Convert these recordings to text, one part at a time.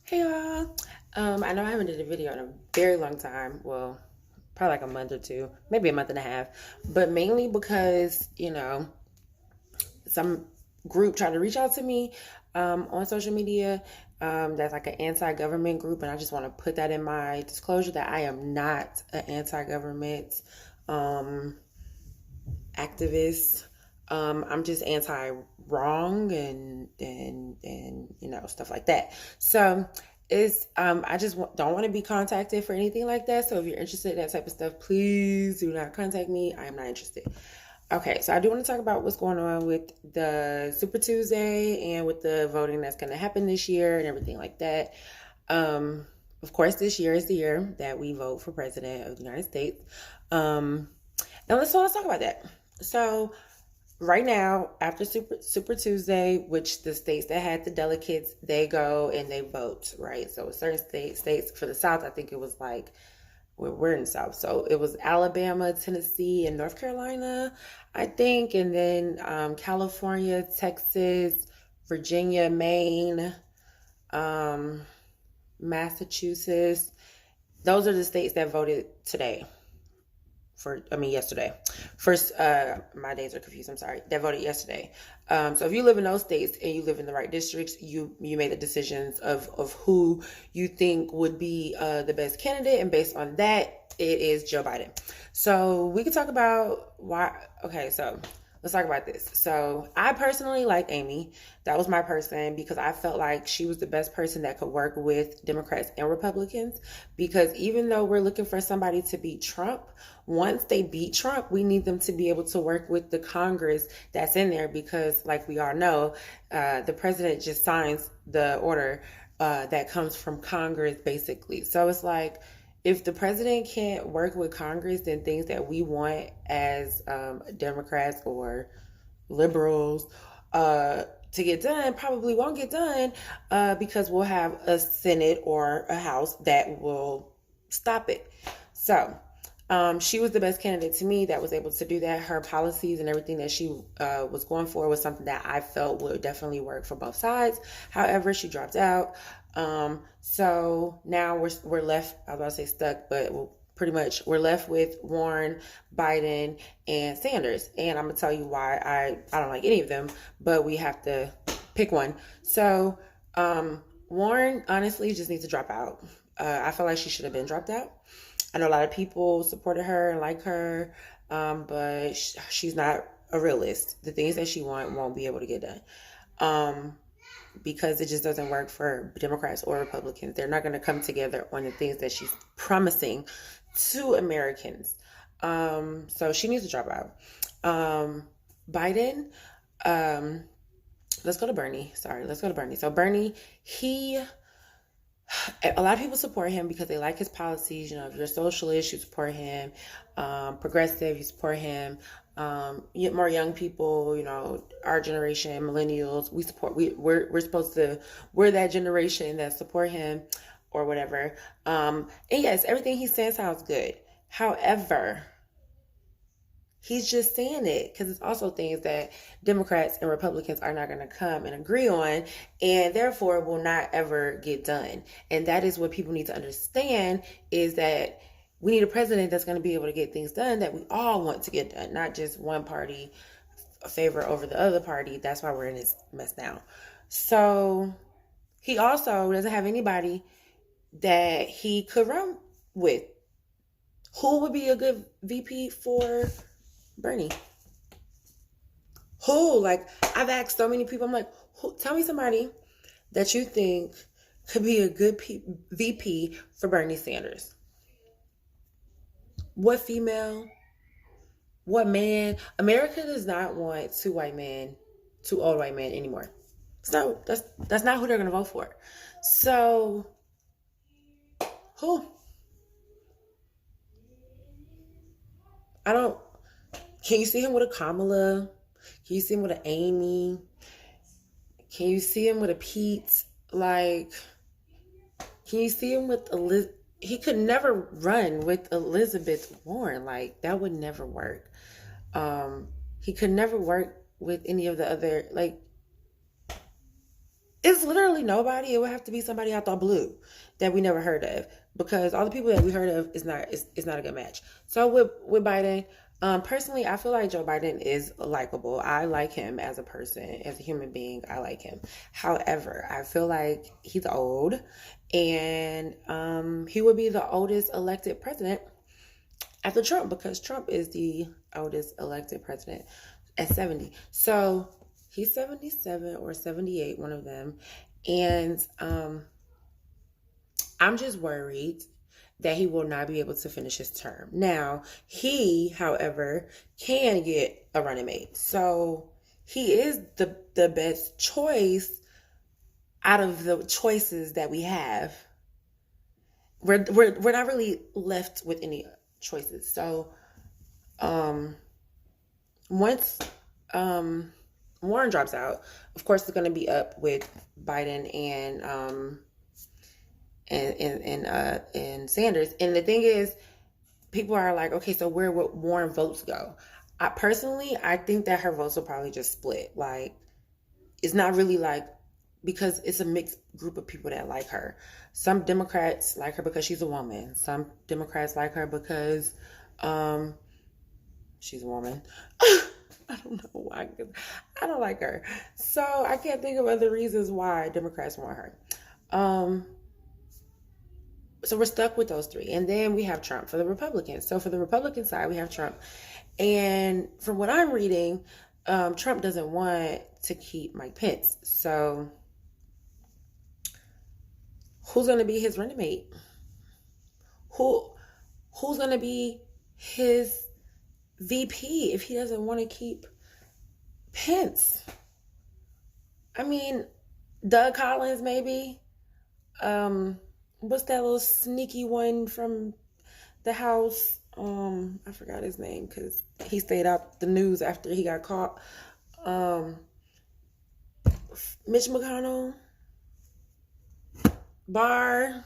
Hey y'all. I know I haven't did a video in a very long time. Well, probably like a month or two, maybe a month and a half. But mainly because, some group tried to reach out to me on social media. That's like an anti-government group, and I just want to put that in my disclosure that I am not an anti-government um, activist. I'm just anti-wrong and stuff like that. So it's I just don't want to be contacted for anything like that. So if you're interested in that type of stuff, please do not contact me. I am not interested. Okay, so I do want to talk about what's going on with the Super Tuesday and with the voting that's going to happen this year and everything like that. Um, of course, this year is the year that we vote for president of the United States. Um, now let's talk about that. So right now, after Super Tuesday, which the states that had the delegates, they go and they vote, right? So certain states for the South, I think it was like we're in the South, so it was Alabama, Tennessee, and North Carolina, I think, and then California, Texas, Virginia, Maine, um, Massachusetts. Those are the states that voted today yesterday. First, my days are confused. I'm sorry. That voted yesterday. So if you live in those states and you live in the right districts, you made the decisions of who you think would be the best candidate, and based on that, it is Joe Biden. So we could talk about why. Okay, so let's talk about this. So I personally like Amy. That was my person because I felt like she was the best person that could work with Democrats and Republicans. Because even though we're looking for somebody to beat Trump, once they beat Trump, we need them to be able to work with the Congress that's in there because, like we all know, the president just signs the order that comes from Congress, basically. So it's like, if the president can't work with Congress, then things that we want as Democrats or liberals to get done probably won't get done because we'll have a Senate or a House that will stop it. So she was the best candidate to me that was able to do that. Her policies and everything that she was going for was something that I felt would definitely work for both sides. However, she dropped out. So now we're left. I was about to say stuck, but pretty much we're left with Warren, Biden, and Sanders. And I'm gonna tell you why I don't like any of them, but we have to pick one. So Warren honestly just needs to drop out. I feel like she should have been dropped out. I know a lot of people supported her and like her, but she's not a realist. The things that she won't be able to get done. Because it just doesn't work for Democrats or Republicans. They're not going to come together on the things that she's promising to Americans. So she needs to drop out. Biden, let's go to Bernie. Sorry, let's go to Bernie. So Bernie, a lot of people support him because they like his policies. If you're a socialist, you support him. Progressive, you support him. More young people, our generation, millennials, we're supposed to, we're that generation that support him or whatever. And yes, everything he says sounds good. However, he's just saying it because it's also things that Democrats and Republicans are not going to come and agree on, and therefore will not ever get done. And that is what people need to understand, is that we need a president that's going to be able to get things done that we all want to get done, not just one party favor over the other party. That's why we're in this mess now. So he also doesn't have anybody that he could run with. Who would be a good VP for Bernie? Who? Like, I've asked so many people, I'm like, tell me somebody that you think could be a good VP for Bernie Sanders. What female? What man? America does not want two old white men anymore. So that's not who they're gonna vote for. So who? I don't. Can you see him with a Kamala? Can you see him with an Amy? Can you see him with a Pete? Like, can you see him with Elizabeth? He could never run with Elizabeth Warren. Like, that would never work. He could never work with any of the other, like, It's literally nobody. It would have to be somebody out the blue that we never heard of, because all the people that we heard of is not a good match. So with Biden, personally, I feel like Joe Biden is likable. I like him as a person, as a human being. I like him. However, I feel like he's old, and he would be the oldest elected president after Trump, because Trump is the oldest elected president at 70. So he's 77 or 78, one of them. And I'm just worried that he will not be able to finish his term. Now, he, however, can get a running mate. So he is the best choice out of the choices that we have. We're not really left with any choices. So once Warren drops out, of course it's going to be up with Biden and Sanders. And the thing is, people are like, okay, so where would Warren votes go? I think that her votes will probably just split. Like, it's not really like, because it's a mixed group of people that like her. Some Democrats like her because she's a woman. Some Democrats like her because she's a woman. I don't know why. I don't like her. So I can't think of other reasons why Democrats want her. So we're stuck with those three. And then we have Trump for the Republicans. So for the Republican side, we have Trump. And from what I'm reading, Trump doesn't want to keep Mike Pence. So who's going to be his running mate? Who's going to be his VP if he doesn't want to keep Pence? I mean, Doug Collins, maybe. What's that little sneaky one from the House? I forgot his name because he stayed out the news after he got caught. Mitch McConnell, Barr,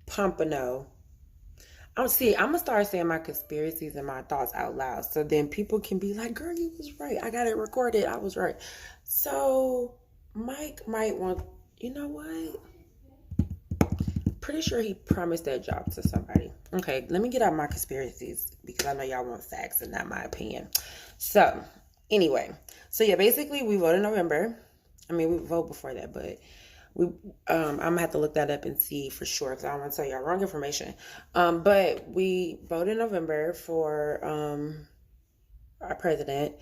Pompano. I'm gonna start saying my conspiracies and my thoughts out loud, so then people can be like, "Girl, you was right. I got it recorded. I was right." So Mike might want, you know what? Pretty sure he promised that job to somebody. Okay, let me get out my conspiracies because I know y'all want facts and not my opinion. So anyway, so yeah, basically we vote in November. I mean, we vote before that, but I'm gonna have to look that up and see for sure because I don't want to tell y'all wrong information. But we vote in November for our president,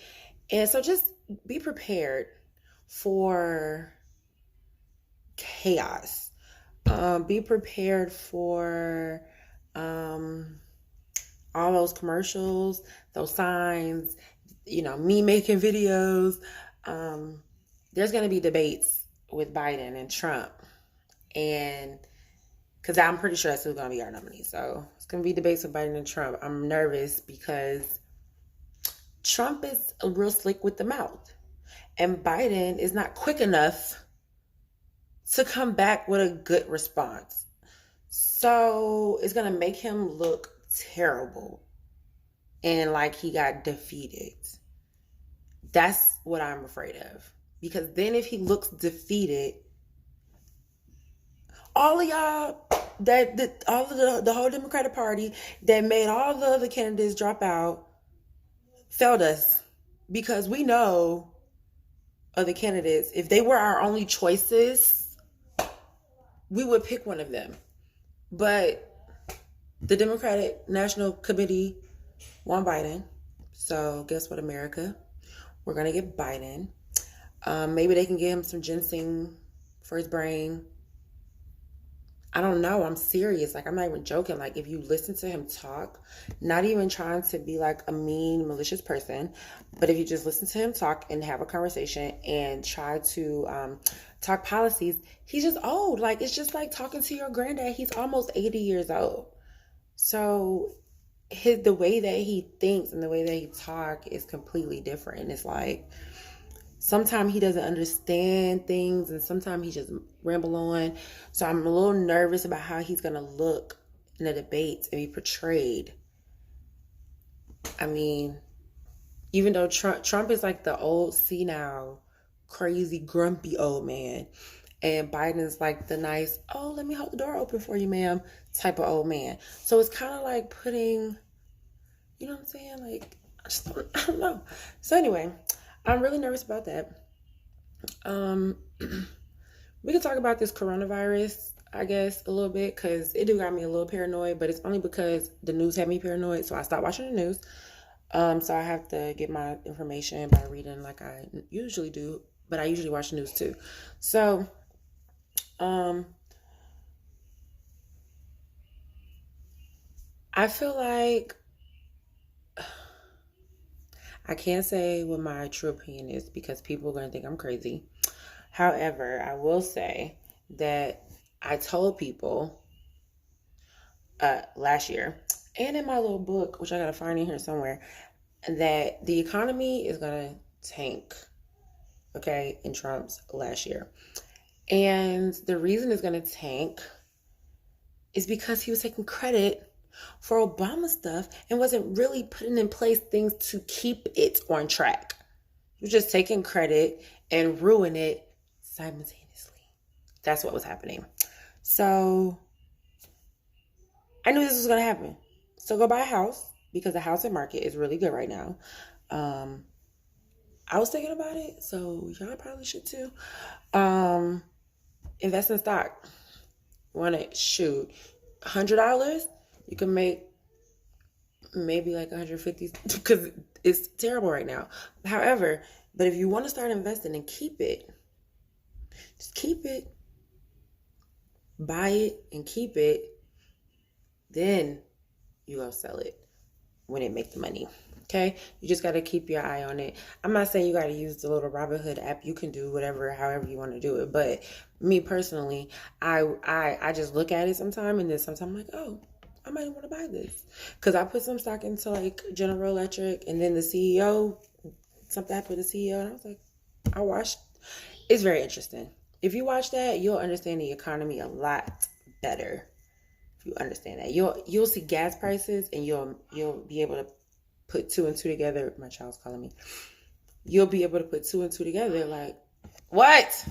and so just be prepared for chaos. Be prepared for all those commercials, those signs, me making videos. There's gonna be debates with Biden and Trump, and because I'm pretty sure that's who's going to be our nominee. So it's going to be debates with Biden and Trump. I'm nervous because Trump is real slick with the mouth, and Biden is not quick enough to come back with a good response. So it's going to make him look terrible and like he got defeated. That's what I'm afraid of. Because then if he looks defeated, all of y'all, the whole Democratic Party that made all the other candidates drop out, failed us. Because we know other candidates, if they were our only choices, we would pick one of them. But the Democratic National Committee won Biden. So guess what, America? We're going to get Biden. Maybe they can give him some ginseng for his brain. I don't know. I'm serious. Like, I'm not even joking. Like, if you listen to him talk, not even trying to be like a mean, malicious person, but if you just listen to him talk and have a conversation and try to talk policies, he's just old. Like, it's just like talking to your granddad. He's almost 80 years old. So the way that he thinks and the way that he talk is completely different. And it's like, sometimes he doesn't understand things and sometimes he just ramble on. So I'm a little nervous about how he's going to look in the debates and be portrayed. I mean, Even though Trump is like the old senile, crazy, grumpy old man. And Biden's like the nice, oh, let me hold the door open for you, ma'am, type of old man. So it's kind of like putting, you know what I'm saying? Like, I don't know. So anyway, I'm really nervous about that. We can talk about this coronavirus, I guess, a little bit, because it do got me a little paranoid, but it's only because the news had me paranoid, so I stopped watching the news. So I have to get my information by reading like I usually do, but I usually watch the news too. So, I feel like I can't say what my true opinion is because people are going to think I'm crazy. However, I will say that I told people last year and in my little book, which I got to find in here somewhere, that the economy is going to tank, okay, in Trump's last year. And the reason it's going to tank is because he was taking credit for Obama stuff and wasn't really putting in place things to keep it on track. He was just taking credit and ruin it simultaneously. That's what was happening. So I knew this was going to happen. So go buy a house because the housing market is really good right now. I was thinking about it, so y'all probably should too. Invest in stock. Want to shoot $100? You can make maybe like 150 because it's terrible right now. However, but if you want to start investing and keep it, just keep it, buy it and keep it, then you go sell it when it makes the money. Okay, you just got to keep your eye on it. I'm not saying you got to use the little Robinhood app. You can do whatever, however you want to do it. But me personally, I just look at it sometime, and then sometimes I'm like, oh, I might want to buy this because I put some stock into like General Electric, and then the CEO, something happened with the CEO, and I was like, I watched. It's very interesting. If you watch that, you'll understand the economy a lot better. If you understand that, you'll see gas prices, and you'll be able to put two and two together. My child's calling me. You'll be able to put two and two together. Like, what?